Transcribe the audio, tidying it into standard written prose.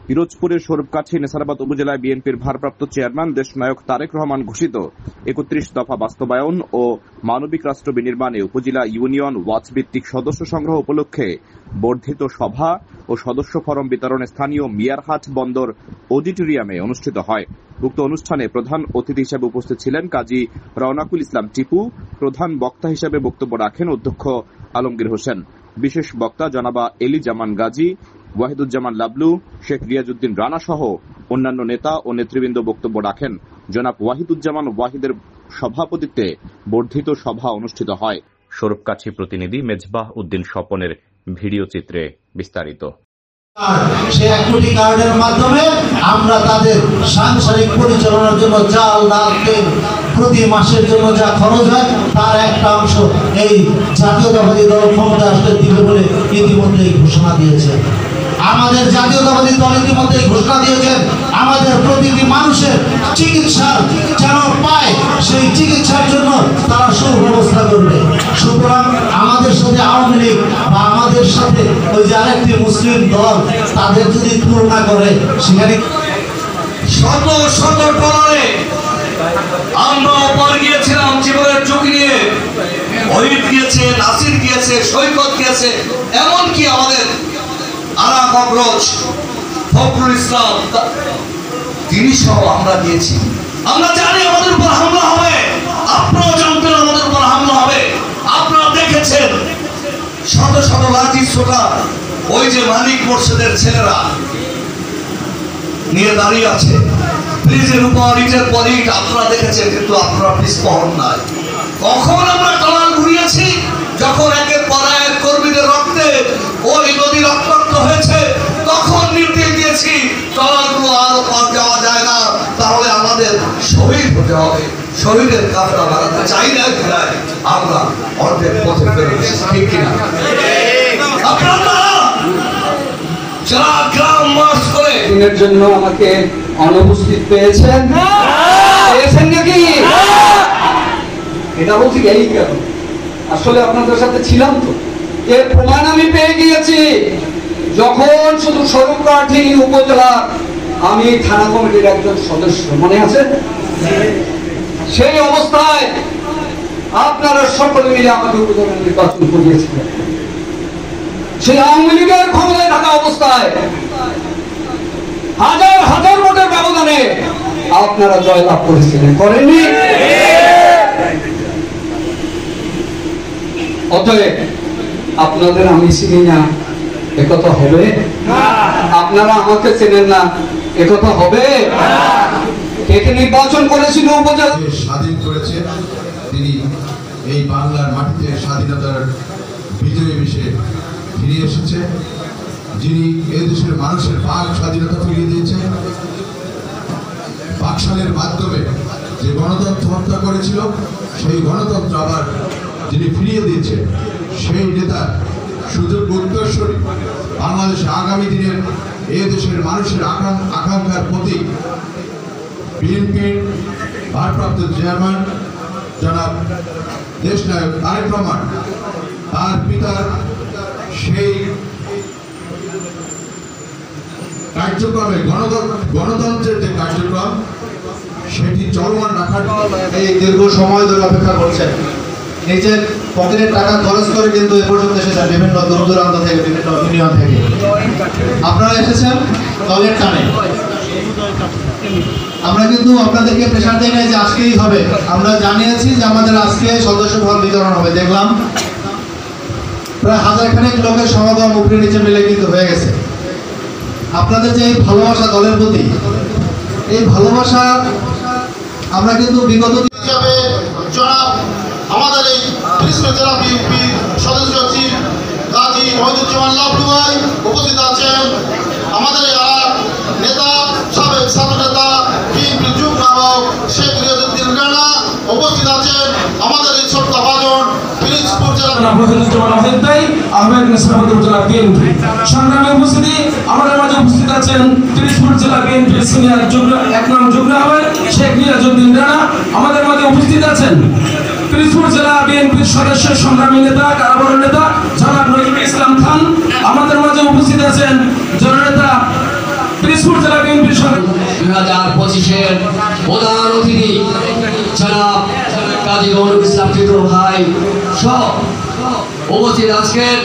পিরোজপুরের সৌরভকাঠি নেসারাবাদ উপজেলায় বিএনপির ভারপ্রাপ্ত চেয়ারম্যান দেশনায়ক তারেক রহমান ঘোষিত ৩১ দফা বাস্তবায়ন ও মানবিক রাষ্ট্র বিনির্মাণে উপজেলা ইউনিয়ন ওয়াচ ভিত্তিক সদস্য সংগ্রহ উপলক্ষে বর্ধিত সভা ও সদস্য ফরম বিতরণ স্থানীয় মিয়ারহাট বন্দর অডিটোরিয়ামে অনুষ্ঠিত হয়। উক্ত অনুষ্ঠানে প্রধান অতিথি হিসেবে উপস্থিত ছিলেন কাজী রওনাকুল ইসলাম টিপু। প্রধান বক্তা হিসেবে বক্তব্য রাখেন অধ্যক্ষ আলমগীর হোসেন। বিশেষ বক্তা জনাবা এলি জামান গাজী, ওয়াহিদুজ্জামান লাবলু, শেখ রিয়াজউদ্দিন রানা সহ অন্যান্য নেতা ও নেতৃবৃন্দ বক্তব্য রাখেন। জনাব ওয়াহিদুজ্জামান ওয়াহিদের সভাপতিত্বে বর্ধিত সভা অনুষ্ঠিত হয়। সৌরভকাঠি প্রতিনিধি মেজবাহ উদ্দিন স্বপনের ভিডিও চিত্রে বিস্তারিত। সেই 1 কোটি কার্ডের মাধ্যমে আমরা তাদের সাংসারিক পরিচালনার জন্য চাল ডাল তেল প্রতি মাসের জন্য যা খরচ হয় তার একটা অংশ এই জাতীয়তাবাদী দল ক্ষমতা আসলে দিবে বলে ইতিমধ্যেই ঘোষণা দিয়েছে। আমাদের জাতীয়তাবাদী দল ইতিমধ্যেই ঘোষণা দিয়েছেন আমাদের প্রতিটি মানুষের চিকিৎসার যেন পায় সেই চিকিৎসার জন্য তারা সুব্যবস্থা করবে। সুতরাং আমাদের সাথে আওয়ামী লীগ বা আমাদের সাথে ওই যে আরেকটি মুসলিম দল তাদের যদি তুলনা করে সেখানে শত শত ডলারে আমরা উপর গিয়েছিলাম জীবনের ঝুঁকি নিয়ে। ওহিদ গিয়েছে, নাসির গিয়েছে, সৈকত গিয়েছে, এমনকি আমাদের আরা কবরজ ফখরুল ইসলাম তিনি সহ আমরা গিয়েছি। আমরা জানি আমাদের উপর হামলা হবে, আপনারাও জানতেন আমাদের উপর হামলা হবে। আপনারা দেখেছেন শত শত লাঠি ছোটা ওই যে মানিক মোর্শেদের ছেলেরা নিয়ে দাঁড়িয়ে আছে। ব্রিজের উপর ইটের পর ইট আপনারা দেখেছেন, কিন্তু আপনারা পিছপহন নাই। কখন আমরা কালাল ঘুরিয়েছি? যখন একের পর এক কর্মীদের রক্তে ওই নদী রক্তাক্ত হয়েছে তখন নির্দেশ দিয়েছি কালালগুলো আর পার যাওয়া যায় না, তাহলে আমাদের শহীদ হতে হবে। শহীদের কাফেলা বাড়াতে চাই না ঘেরায় আমরা অর্ধেক পথে ফেরত এসেছি, ঠিক কিনা? আপনারা যারা গ্রাম মার্চ করে দিনের জন্য আমাকে অনুপস্থিত পেয়েছেন নাকি? এটা বলছি এই কারণ আসলে আপনাদের সাথে ছিলাম তো, এর প্রমাণ আমি পেয়ে গিয়েছি। যখন শুধু সৌরভকাঠি উপজেলা আমি থানা কমিটির একজন সদস্য, মনে আছে? সেই অবস্থায় আপনারা সকলে মিলে আমাকে উপজেলা নির্বাচন করিয়েছিলেন। সেই আওয়ামী লীগের ক্ষমতায় থাকা অবস্থায় হাজার হাজার ভোটের ব্যবধানে আপনারা জয়লাভ করেছিলেন, করেননি? অতএব আপনাদের আমি চিনি না একথা হবে? আপনারা আমাকে চেনেন না একথা হবে? কে নির্বাচন করেছিল উপজেলা স্বাধীন করেছে, তিনি এই বাংলার মাটিতে স্বাধীনতার বিজয় বিষয়ে ফিরে এসেছে, যিনি এই দেশের মানুষের বাক স্বাধীনতা ফিরিয়ে দিয়েছে। বাকশালের মাধ্যমে যে গণতন্ত্র হত্যা করেছিল সেই গণতন্ত্র আবার যিনি ফিরিয়ে দিয়েছে সেই নেতা সুযোগ্য উত্তরসূরি, বাংলাদেশে আগামী দিনের এই দেশের মানুষের আকাঙ্ক্ষার প্রতি বিএনপির ভারপ্রাপ্ত চেয়ারম্যান জনাব দেশনায়ক তারেক রহমান, তার পিতার সেই কার্যক্রমে গণতন্ত্রের যে কার্যক্রম সেটি চলমান রাখার এই দীর্ঘ সময় ধরে অপেক্ষা করছেন। নিজের পকেটের টাকা খরচ করে কিন্তু এ পর্যন্ত এসেছেন বিভিন্ন দূর দূরান্ত থেকে, বিভিন্ন ইউনিয়ন থেকে। আপনারা এসেছেন দলের টানে। আমরা কিন্তু আপনাদেরকে প্রেশার দিই নাই যে আজকেই হবে। আমরা জানিয়েছি যে আমাদের আজকে সদস্য ফল বিতরণ হবে। দেখলাম প্রায় 1000 খানেক লোকের সমাগম উপরে নিচে মিলে কিন্তু হয়ে গেছে। আপনাদের যে এই ভালোবাসা দলের প্রতি, এই ভালোবাসা আমরা কিন্তু বিগত হিসাবে জনাব আমাদের এই পিরোজপুর জেলা বিএনপি সদস্য সচিব কাজী ওয়াহিদুজ্জামান লাবলু ভাই উপস্থিত আছেন। আমাদের এই নেতা সাবেক ছাত্র নেতা বিএনপি যুগ আহ্বায়ক শেখ রিয়াজউদ্দিন রানা উপস্থিত আছেন। আমাদের এই ছোট্ট ভাজন পিরোজপুর জেলা আহমেদ নেসারাবাদ উপজেলা বিএনপি সংগ্রামে উপস্থিতি। আমাদের মাঝে উপস্থিত আছেন পিরোজপুর জেলা বিএনপি সিনিয়র এক নং যুগ্ম আহ্বায়ক শেখ রিয়াজউদ্দিন রানা। আমাদের মাঝে উপস্থিত আছেন পিরোজপুর জেলা বিএনপির সদস্য সংগ্রামী নেতা কারাবরণ নেতা জনাব নজরুল ইসলাম খান। আমাদের মাঝে উপস্থিত আছেন জননেতা দিনাজপুর জেলা বিএনপির 2025-এর প্রধান অতিথি জনাব কাজী গৌরব ইসলাম টিটু ভাই সহ উপস্থিত আছেন